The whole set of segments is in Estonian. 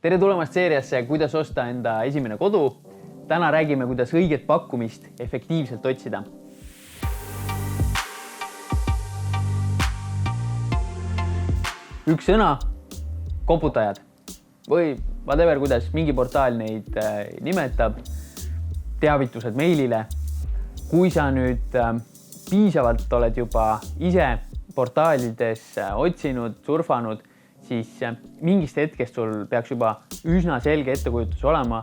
Tere tulemast seeriasse, kuidas osta enda esimene kodu. Täna räägime, kuidas õiget pakkumist efektiivselt otsida. Üks sõna, koputajad või whatever, kuidas mingi portaal neid nimetab, teavitused meilile. Kui sa nüüd piisavalt oled juba ise portaalides otsinud, surfanud, siis mingist hetkest sul peaks juba üsna selge ettekujutus olema,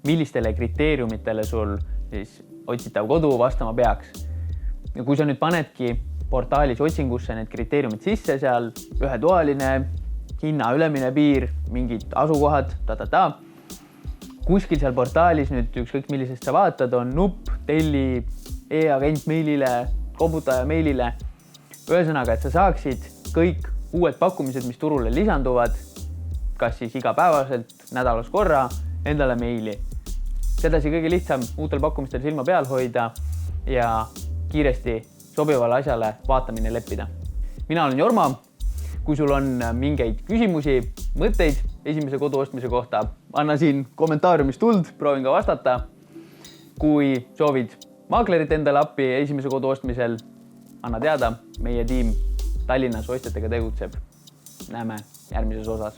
millistele kriteeriumitele sul siis otsitav kodu vastama peaks. Ja kui sa nüüd panedki portaalis otsingusse need kriteeriumid sisse, seal ühetoaline, hinna ülemine piir, mingid asukohad, kuskil seal portaalis nüüd ükskõik millisest sa vaatad, on nupp, telli, e-agent meilile, koputaja meilile. Ühesõnaga, et sa saaksid kõik uued pakkumised, mis turule lisanduvad, kas siis igapäevaselt, nädalas korra, endale meili. Sedasi kõige lihtsam uutel pakkumistel silma peal hoida ja kiiresti sobivale asjale vaatamine leppida. Mina olen Jorma. Kui sul on mingeid küsimusi, mõtteid esimese kodu ostmise kohta, anna siin kommentaariumis tuld, proovin ka vastata. Kui soovid maaklerit endale appi esimese kodu ostmisel, anna teada, meie tiim Tallinnas ostjatega tegutseb. Näeme järgmises osas.